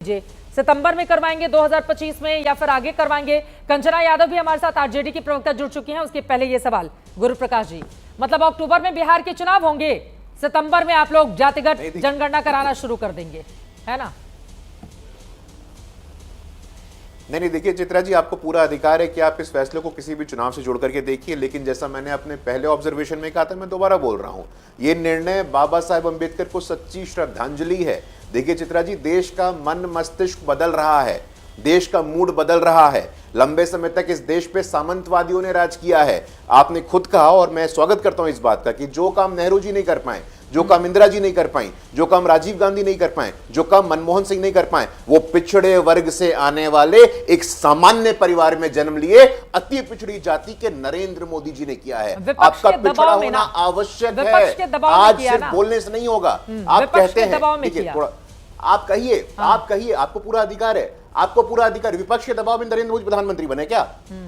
जी, सितंबर में करवाएंगे 2025 में या फिर आगे करवाएंगे। कंचना यादव भी हमारे साथ आरजेडी की प्रवक्ता जुड़ चुकी हैं। उसके पहले ये सवाल गुरु प्रकाश जी, मतलब अक्टूबर में बिहार के चुनाव होंगे, सितंबर में आप लोग जातिगत जनगणना कराना शुरू कर देंगे, है ना? नहीं देखिए चित्रा जी, आपको पूरा अधिकार है कि आप इस फैसले को किसी भी चुनाव से जोड़ करके देखिए, लेकिन जैसा मैंने अपने पहले ऑब्जर्वेशन में कहा था, मैं दोबारा बोल रहा हूं, ये निर्णय बाबा साहेब अंबेडकर को सच्ची श्रद्धांजलि है। देखिए चित्रा जी, देश का मन मस्तिष्क बदल रहा है, देश का मूड बदल रहा है। लंबे समय तक इस देश पे सामंतवादियों ने राज किया है। आपने खुद कहा और मैं स्वागत करता हूं इस बात का कि जो काम नेहरू जी नहीं कर पाए, जो काम इंदिरा जी नहीं कर पाई, जो काम राजीव गांधी नहीं कर पाए, जो काम मनमोहन सिंह नहीं कर पाए, वो पिछड़े वर्ग से आने वाले एक सामान्य परिवार में जन्म लिए अति पिछड़ी जाति के नरेंद्र मोदी जी ने किया है। आपका पिछड़ा होना आवश्यक है, आज सिर्फ बोलने से नहीं होगा। आप कहते हैं, देखिए थोड़ा आप कहिए, आपको पूरा अधिकार है, आपको पूरा अधिकार। विपक्ष के दबाव में नरेंद्र मोदी प्रधानमंत्री बने क्या?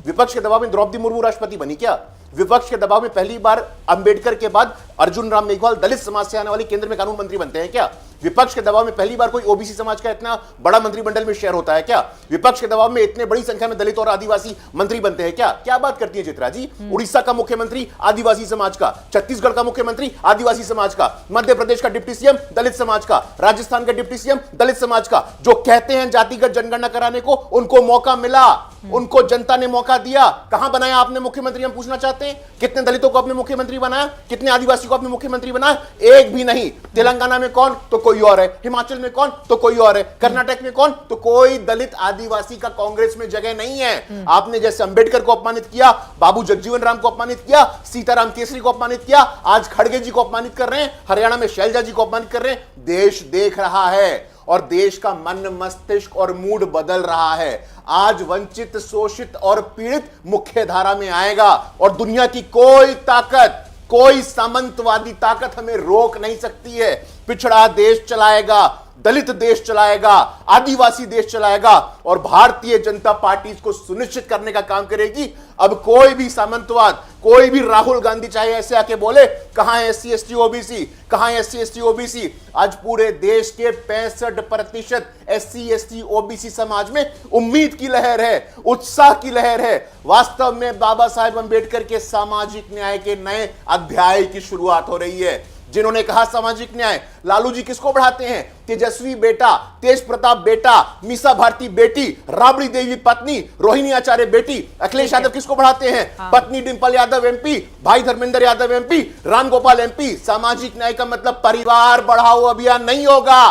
विपक्ष के दबाव में द्रौपदी मुर्मू राष्ट्रपति बनी क्या? विपक्ष के दबाव में पहली बार अंबेडकर के बाद अर्जुन राम मेघवाल दलित समाज से आने वाली केंद्र में कानून मंत्री बनते हैं क्या? विपक्ष के दबाव में पहली बार कोई ओबीसी समाज का इतना बड़ा मंत्रिमंडल में शेयर होता है क्या? विपक्ष के दबाव में इतने बड़ी संख्या में दलित और आदिवासी मंत्री बनते हैं क्या? क्या बात करती है चित्रा जी? उड़ीसा का मुख्यमंत्री आदिवासी समाज का, छत्तीसगढ़ का मुख्यमंत्री आदिवासी समाज का, मध्य प्रदेश का डिप्टी सीएम दलित समाज का, राजस्थान का डिप्टी सीएम दलित समाज का। जो कहते हैं जातिगत जनगणना कराने को, उनको मौका मिला, उनको जनता ने मौका दिया। कहां बनाया आपने मुख्यमंत्री, हम पूछना चाहते हैं। कितने दलितों को आपने मुख्यमंत्री बनाया? कितने आदिवासी को आपने मुख्यमंत्री बनाया? एक भी नहीं। तेलंगाना में कौन तो कोई और है, हिमाचल में कौन तो कोई और है, कर्नाटक में कौन तो कोई दलित आदिवासी का कांग्रेस में जगह नहीं है। आपने जैसे अंबेडकर को अपमानित किया, बाबू जगजीवन राम को अपमानित किया, सीताराम केसरी को अपमानित किया, आज खड़गे जी को अपमानित कर रहे हैं, हरियाणा में शैलजा जी को अपमानित कर रहे हैं। देश देख रहा है और देश का मन मस्तिष्क और मूड बदल रहा है। आज वंचित, शोषित और पीड़ित मुख्य धारा में आएगा और दुनिया की कोई ताकत, कोई सामंतवादी ताकत हमें रोक नहीं सकती है। पिछड़ा देश चलाएगा, दलित देश चलाएगा, आदिवासी देश चलाएगा और भारतीय जनता पार्टी इसको सुनिश्चित करने का काम करेगी। अब कोई भी सामंतवाद, कोई भी राहुल गांधी चाहे ऐसे आके बोले कहां है एससी एसटी ओबीसी, कहां है एससी एसटी ओबीसी। आज पूरे देश के 65% एससी एसटी ओबीसी समाज में उम्मीद की लहर है, उत्साह की लहर है। वास्तव में बाबा साहेब अंबेडकर के सामाजिक न्याय के नए अध्याय की शुरुआत हो रही है। जिन्होंने कहा सामाजिक न्याय, लालू जी किसको बढ़ाते हैं? तेजस्वी बेटा, तेज प्रताप बेटा, मीसा भारती बेटी, राबड़ी देवी पत्नी, रोहिणी आचार्य बेटी। अखिलेश यादव किसको बढ़ाते हैं? पत्नी डिंपल यादव एमपी, भाई धर्मेंद्र यादव एमपी, रामगोपाल एमपी। सामाजिक न्याय का मतलब परिवार बढ़ाओ अभियान नहीं होगा।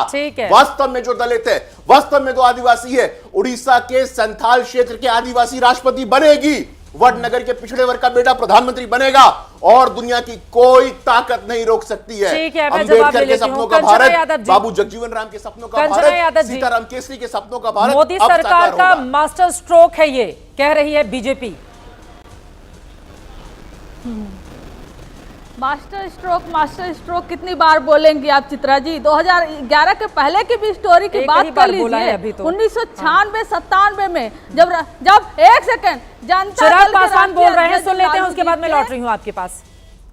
वास्तव में जो दलित है, वास्तव में जो आदिवासी है, उड़ीसा के संथाल क्षेत्र के आदिवासी राष्ट्रपति बनेगी, वडनगर के पिछड़े वर्ग का बेटा प्रधानमंत्री बनेगा और दुनिया की कोई ताकत नहीं रोक सकती है। अंबेडकर के सपनों का भारत, बाबू जगजीवन राम के सपनों का भारत, सीताराम केसरी के सपनों का भारत मोदी सरकार का मास्टर स्ट्रोक है, ये कह रही है बीजेपी। मास्टर स्ट्रोक कितनी बार बोलेंगी आप चित्रा जी? 2011 के पहले की भी स्टोरी की बात कर लीजिए। 1996-97 में जब एक सेकंड जनता चिराग पासवान बोल रहे हैं, सुन लेते हैं, उसके बाद मैं लौट रही हूं आपके पास।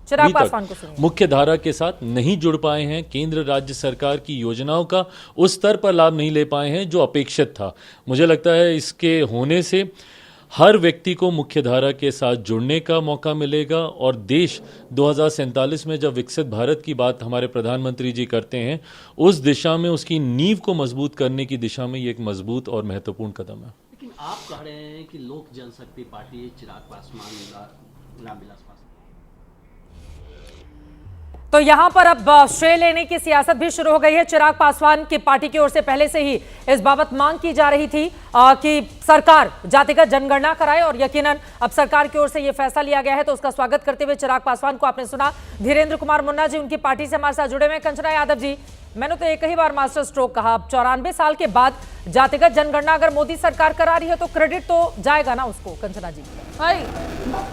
चिराग पासवान को सुनिए। मुख्य धारा के साथ नहीं जुड़ पाए हैं, केंद्र राज्य सरकार की योजनाओं का उस स्तर पर लाभ नहीं ले पाए हैं जो अपेक्षित था। मुझे लगता है इसके होने से हर व्यक्ति को मुख्य धारा के साथ जुड़ने का मौका मिलेगा और देश 2047 में जब विकसित भारत की बात हमारे प्रधानमंत्री जी करते हैं, उस दिशा में, उसकी नींव को मजबूत करने की दिशा में ये एक मजबूत और महत्वपूर्ण कदम है। लेकिन आप कह रहे हैं कि लोक जनशक्ति पार्टी, चिराग पासवान, रामविलास पासवान, तो यहां पर अब श्रेय लेने की सियासत भी शुरू हो गई है। चिराग पासवान की पार्टी की ओर से पहले से ही इस बाबत मांग की जा रही थी कि सरकार जातिगत जनगणना कराए और यकीनन अब सरकार की ओर से यह फैसला लिया गया है, तो उसका स्वागत करते हुए चिराग पासवान को आपने सुना। धीरेन्द्र कुमार मुन्ना जी उनकी पार्टी से हमारे साथ जुड़े हुए। कंचना यादव जी, मैंने तो एक ही बार मास्टर स्ट्रोक कहा, अब 94 साल के बाद जातिगत जनगणना अगर मोदी सरकार करा रही है तो क्रेडिट तो जाएगा ना उसको। कंचना जी भाई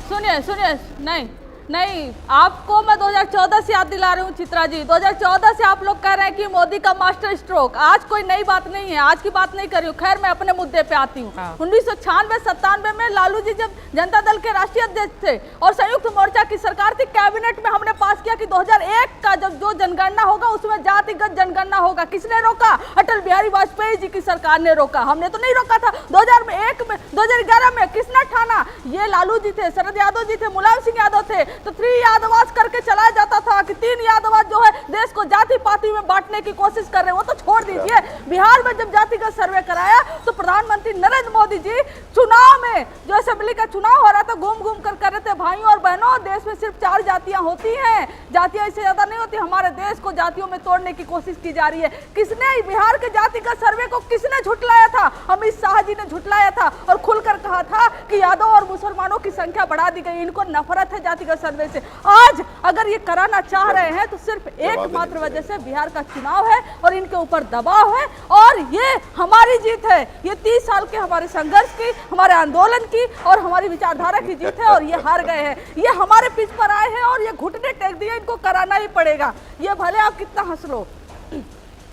सुनिए, नहीं नहीं, आपको मैं 2014 से याद दिला रही हूँ चित्रा जी। 2014 से आप लोग कह रहे हैं कि मोदी का मास्टर स्ट्रोक। आज कोई नई बात नहीं है, आज की बात नहीं कर रही हूँ। खैर मैं अपने मुद्दे पे आती हूँ। 1996-97 में लालू जी जब जनता दल के राष्ट्रीय अध्यक्ष थे और संयुक्त मोर्चा की सरकार थी, कैबिनेट में हमने पास किया कि 2001 का जब जो जनगणना होगा उसमें जातिगत जनगणना होगा। किसने रोका? अटल बिहारी वाजपेयी जी की सरकार ने रोका, हमने तो नहीं रोका था। 2011 में किसने ठाना? ये लालू जी थे, शरद यादव जी थे, मुलायम सिंह यादव थे। तो 3 यादवास करके चलाया जाता था कि 3 यादवास जो है देश को जाति पाति में बांटने की कोशिश कर रहे हैं। वो तो छोड़ दीजिए, बिहार में जब जातिगत सर्वे कराया तो प्रधानमंत्री नरेंद्र मोदी जी चुनाव में, जो असेंबली का चुनाव हो रहा था, घूम घूम कर रहे थे, भाइयों और बहनों देश में सिर्फ 4 जातियां होती हैं, जातियां इससे ज्यादा नहीं होती। हमारे देश को जातियों में तोड़ने की कोशिश की जा रही है। किसने बिहार के जातिगत सर्वे को किसने झुटलाया था? अमित शाह जी ने झुटलाया था और खुलकर कहा था कि यादव और मुसलमानों की संख्या बढ़ा दी गई, इनको नफरत है जातिगत सर्वे से। आज अगर ये कराना चाह रहे हैं तो सिर्फ एकमात्र वजह से बिहार का चुनाव है और इनके ऊपर दबाव है, और ये हमारी जीत है। ये 30 साल के हमारे संघर्ष की, हमारे आंदोलन की और हमारी विचारधारा की जीत है, और ये हार गए हैं। ये हमारे पीछ पर आए हैं और ये घुटने टेक दिए, इनको कराना ही पड़ेगा। ये भले आप कितना हंस लो,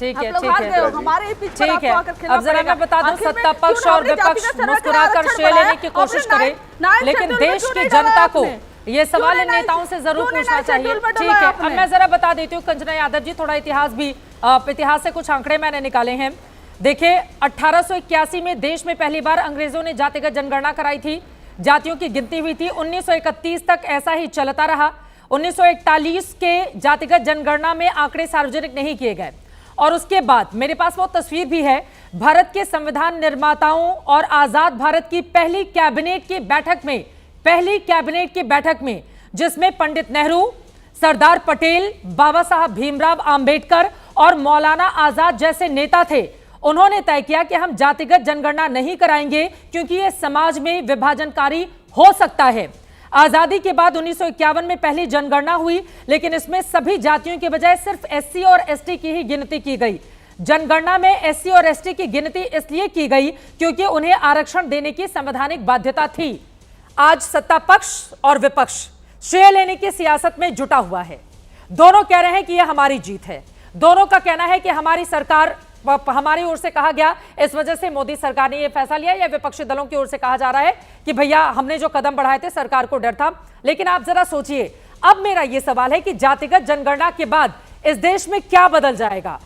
ठीक है, ठीक है, हमारे पीछ पर आपको आकर खेलना अब जरा मैं बता दूं, आखिर में सत्ता पक्ष और विपक्ष मुस्कुराकर श्रेय लेने की कोशिश करे, लेकिन देश की जनता को ये सवाल इन नेताओं से जरूर पूछना चाहिए। ठीक है, अब मैं जरा बता देती हूँ कंचना यादव जी, थोड़ा इतिहास से कुछ आंकड़े मैंने निकाले हैं। देखिए, 1881 में देश में पहली बार अंग्रेजों ने जातिगत जनगणना कराई थी, जातियों की गिनती हुई थी। 1931 तक ऐसा ही चलता रहा। 1941 के जातिगत जनगणना में आंकड़े सार्वजनिक नहीं किए गए, और उसके बाद मेरे पास वो तस्वीर भी है, भारत के संविधान निर्माताओं और आजाद भारत की पहली कैबिनेट की बैठक में जिसमें पंडित नेहरू, सरदार पटेल, बाबा साहब भीमराव अंबेडकर और मौलाना आजाद जैसे नेता थे। उन्होंने तय किया कि हम जातिगत जनगणना नहीं कराएंगे क्योंकि यह समाज में विभाजनकारी हो सकता है। आजादी के बाद 1951 में पहली जनगणना हुई, लेकिन इसमें सभी जातियों के बजाय सिर्फ एससी और एसटी की ही गिनती की गई। जनगणना में एससी और एसटी की गिनती इसलिए की गई क्योंकि उन्हें आरक्षण देने की संवैधानिक बाध्यता थी। आज सत्ता पक्ष और विपक्ष श्रेय लेने की सियासत में जुटा हुआ है। दोनों कह रहे हैं कि यह हमारी जीत है। दोनों का कहना है कि हमारी सरकार, हमारी ओर से कहा गया, इस वजह से मोदी सरकार ने यह फैसला लिया, या विपक्षी दलों की ओर से कहा जा रहा है कि भैया हमने जो कदम बढ़ाए थे सरकार को डर था। लेकिन आप जरा सोचिए, अब मेरा यह सवाल है कि जातिगत जनगणना के बाद इस देश में क्या बदल जाएगा?